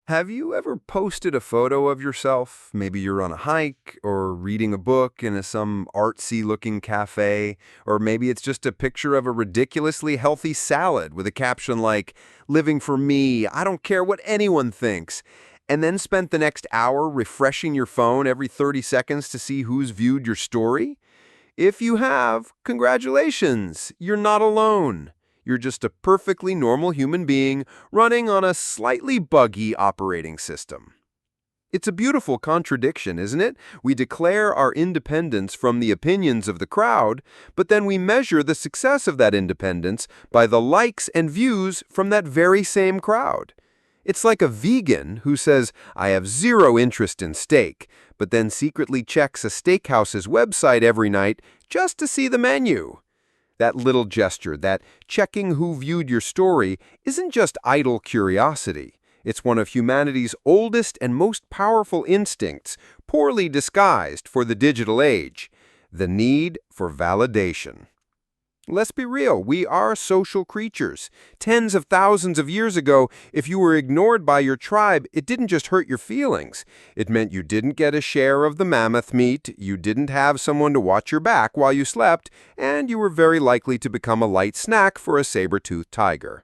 Have you ever posted a photo of yourself? Maybe you're on a hike or reading a book in some artsy-looking cafe, or maybe it's just a picture of a ridiculously healthy salad with a caption like, "Living for me, I don't care what anyone thinks," and then spent the next hour refreshing your phone every 30 seconds to see who's viewed your story? If you have, congratulations, you're not alone. You're just a perfectly normal human being running on a slightly buggy operating system. It's a beautiful contradiction, isn't it? We declare our independence from the opinions of the crowd, but then we measure the success of that independence by the likes and views from that very same crowd. It's like a vegan who says, "I have zero interest in steak," but then secretly checks a steakhouse's website every night just to see the menu. That little gesture, that checking who viewed your story, isn't just idle curiosity. It's one of humanity's oldest and most powerful instincts, poorly disguised for the digital age: the need for validation. Let's be real, we are social creatures. Tens of thousands of years ago, if you were ignored by your tribe, it didn't just hurt your feelings. It meant you didn't get a share of the mammoth meat, you didn't have someone to watch your back while you slept, and you were very likely to become a light snack for a saber-toothed tiger.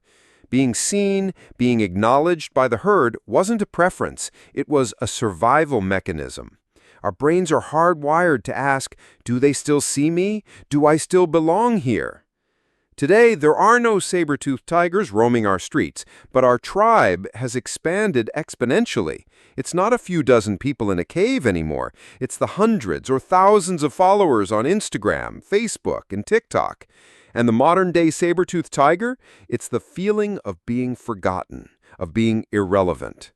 Being seen, being acknowledged by the herd wasn't a preference, it was a survival mechanism. Our brains are hardwired to ask, do they still see me? Do I still belong here? Today, there are no saber-toothed tigers roaming our streets, but our tribe has expanded exponentially. It's not a few dozen people in a cave anymore. It's the hundreds or thousands of followers on Instagram, Facebook, and TikTok. And the modern-day saber-toothed tiger? It's the feeling of being forgotten, of being irrelevant.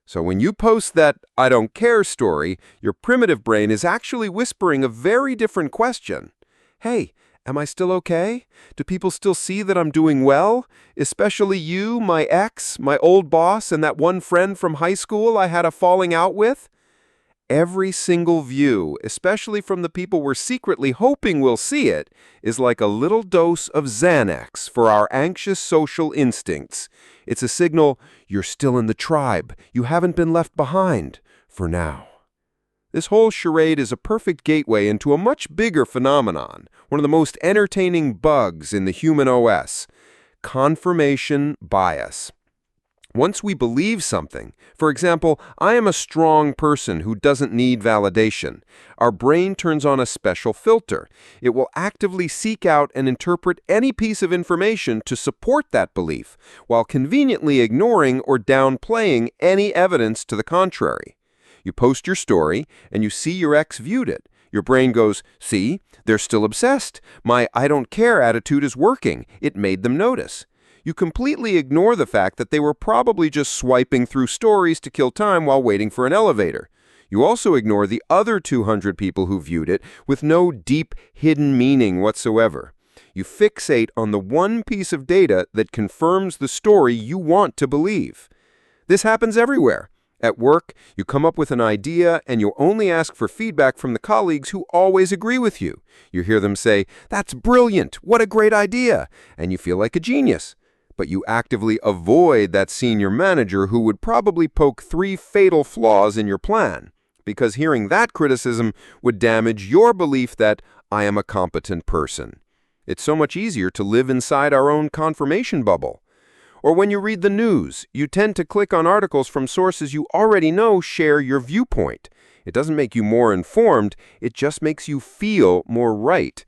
So when you post that "I don't care" story, your primitive brain is actually whispering a very different question. Hey, am I still okay? Do people still see that I'm doing well? Especially you, my ex, my old boss, and that one friend from high school I had a falling out with? Every single view, especially from the people we're secretly hoping will see it, is like a little dose of Xanax for our anxious social instincts. It's a signal you're still in the tribe, you haven't been left behind, for now. This whole charade is a perfect gateway into a much bigger phenomenon, one of the most entertaining bugs in the human OS: confirmation bias. Once we believe something, for example, I am a strong person who doesn't need validation, our brain turns on a special filter. It will actively seek out and interpret any piece of information to support that belief, while conveniently ignoring or downplaying any evidence to the contrary. You post your story, and you see your ex viewed it. Your brain goes, "See, they're still obsessed. My 'I don't care' attitude is working. It made them notice." You completely ignore the fact that they were probably just swiping through stories to kill time while waiting for an elevator. You also ignore the other 200 people who viewed it with no deep, hidden meaning whatsoever. You fixate on the one piece of data that confirms the story you want to believe. This happens everywhere. At work, you come up with an idea and you only ask for feedback from the colleagues who always agree with you. You hear them say, "That's brilliant, what a great idea," and you feel like a genius. But you actively avoid that senior manager who would probably poke 3 fatal flaws in your plan, because hearing that criticism would damage your belief that "I am a competent person." It's so much easier to live inside our own confirmation bubble. Or when you read the news, you tend to click on articles from sources you already know share your viewpoint. It doesn't make you more informed, it just makes you feel more right.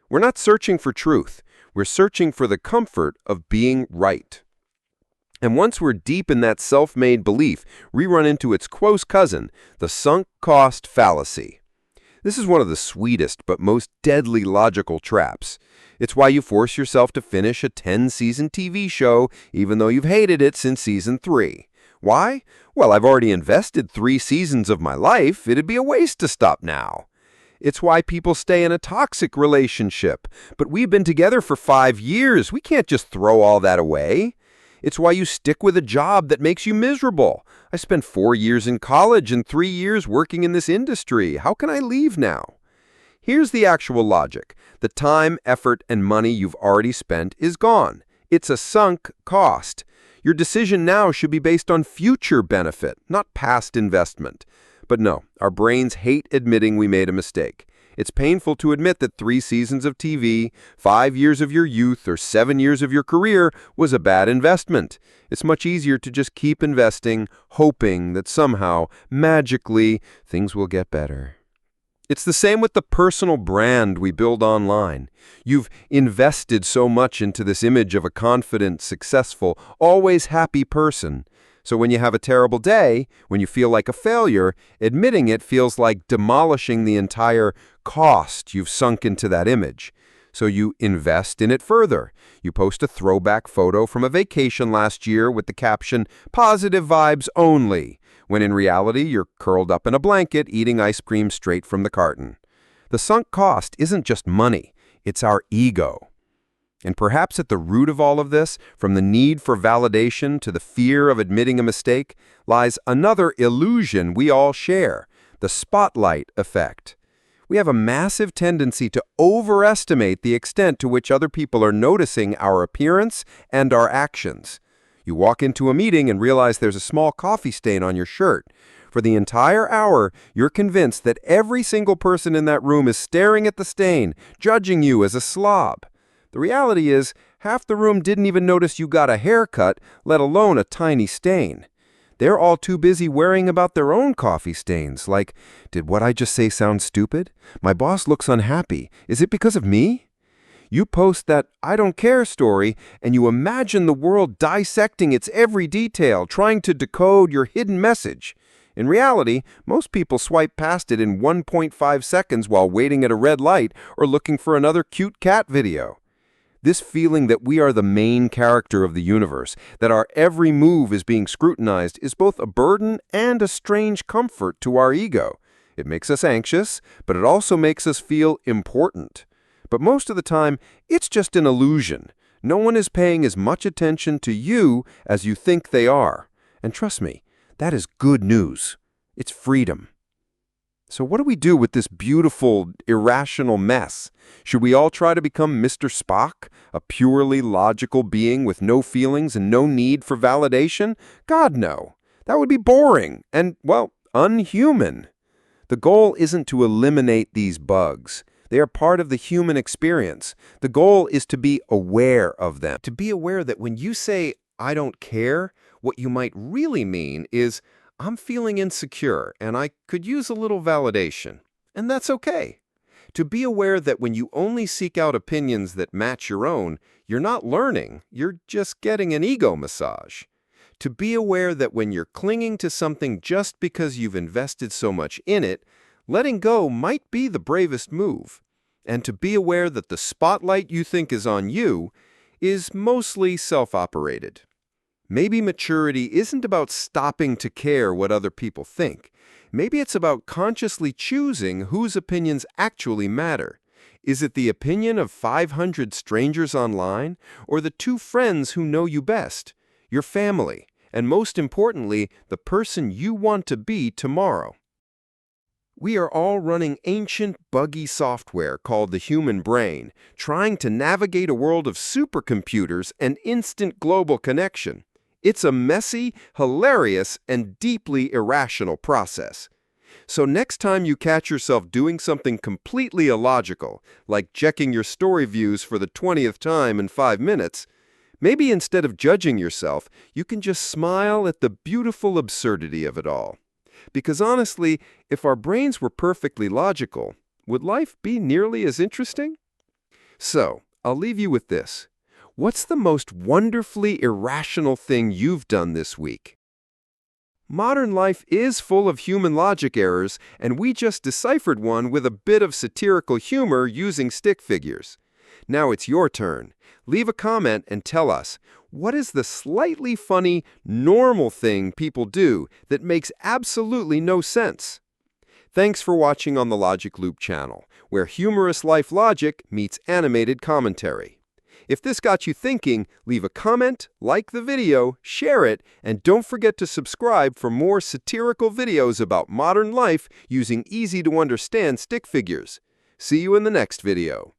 We're not searching for truth. We're searching for the comfort of being right. And once we're deep in that self-made belief, we run into its close cousin, the sunk cost fallacy. This is one of the sweetest but most deadly logical traps. It's why you force yourself to finish a 10-season TV show even though you've hated it since season 3. Why? Well, I've already invested 3 seasons of my life. It'd be a waste to stop now. It's why people stay in a toxic relationship. But we've been together for 5 years. We can't just throw all that away. It's why you stick with a job that makes you miserable. I spent 4 years in college and 3 years working in this industry. How can I leave now? Here's the actual logic. The time, effort, and money you've already spent is gone. It's a sunk cost. Your decision now should be based on future benefit, not past investment. But no, our brains hate admitting we made a mistake. It's painful to admit that 3 seasons of TV, 5 years of your youth, or 7 years of your career was a bad investment. It's much easier to just keep investing, hoping that somehow, magically, things will get better. It's the same with the personal brand we build online. You've invested so much into this image of a confident, successful, always happy person. So when you have a terrible day, when you feel like a failure, admitting it feels like demolishing the entire cost you've sunk into that image. So you invest in it further. You post a throwback photo from a vacation last year with the caption, "Positive vibes only," when in reality you're curled up in a blanket eating ice cream straight from the carton. The sunk cost isn't just money, it's our ego. And perhaps at the root of all of this, from the need for validation to the fear of admitting a mistake, lies another illusion we all share, the spotlight effect. We have a massive tendency to overestimate the extent to which other people are noticing our appearance and our actions. You walk into a meeting and realize there's a small coffee stain on your shirt. For the entire hour, you're convinced that every single person in that room is staring at the stain, judging you as a slob. The reality is, half the room didn't even notice you got a haircut, let alone a tiny stain. They're all too busy worrying about their own coffee stains, like, did what I just say sound stupid? My boss looks unhappy. Is it because of me? You post that "I don't care" story, and you imagine the world dissecting its every detail, trying to decode your hidden message. In reality, most people swipe past it in 1.5 seconds while waiting at a red light or looking for another cute cat video. This feeling that we are the main character of the universe, that our every move is being scrutinized, is both a burden and a strange comfort to our ego. It makes us anxious, but it also makes us feel important. But most of the time, it's just an illusion. No one is paying as much attention to you as you think they are. And trust me, that is good news. It's freedom. So what do we do with this beautiful, irrational mess? Should we all try to become Mr. Spock, a purely logical being with no feelings and no need for validation? God, no. That would be boring and, well, unhuman. The goal isn't to eliminate these bugs. They are part of the human experience. The goal is to be aware of them. To be aware that when you say, "I don't care," what you might really mean is, "I'm feeling insecure and I could use a little validation." And that's okay. To be aware that when you only seek out opinions that match your own, you're not learning, you're just getting an ego massage. To be aware that when you're clinging to something just because you've invested so much in it, letting go might be the bravest move. And to be aware that the spotlight you think is on you is mostly self-operated. Maybe maturity isn't about stopping to care what other people think. Maybe it's about consciously choosing whose opinions actually matter. Is it the opinion of 500 strangers online, or the 2 friends who know you best, your family, and most importantly, the person you want to be tomorrow? We are all running ancient, buggy software called the human brain, trying to navigate a world of supercomputers and instant global connection. It's a messy, hilarious, and deeply irrational process. So next time you catch yourself doing something completely illogical, like checking your story views for the 20th time in 5 minutes, maybe instead of judging yourself, you can just smile at the beautiful absurdity of it all. Because honestly, if our brains were perfectly logical, would life be nearly as interesting? So, I'll leave you with this. What's the most wonderfully irrational thing you've done this week? Modern life is full of human logic errors, and we just deciphered one with a bit of satirical humor using stick figures. Now it's your turn. Leave a comment and tell us, what is the slightly funny, normal thing people do that makes absolutely no sense? Thanks for watching on the Logic Loop channel, where humorous life logic meets animated commentary. If this got you thinking, leave a comment, like the video, share it, and don't forget to subscribe for more satirical videos about modern life using easy-to-understand stick figures. See you in the next video.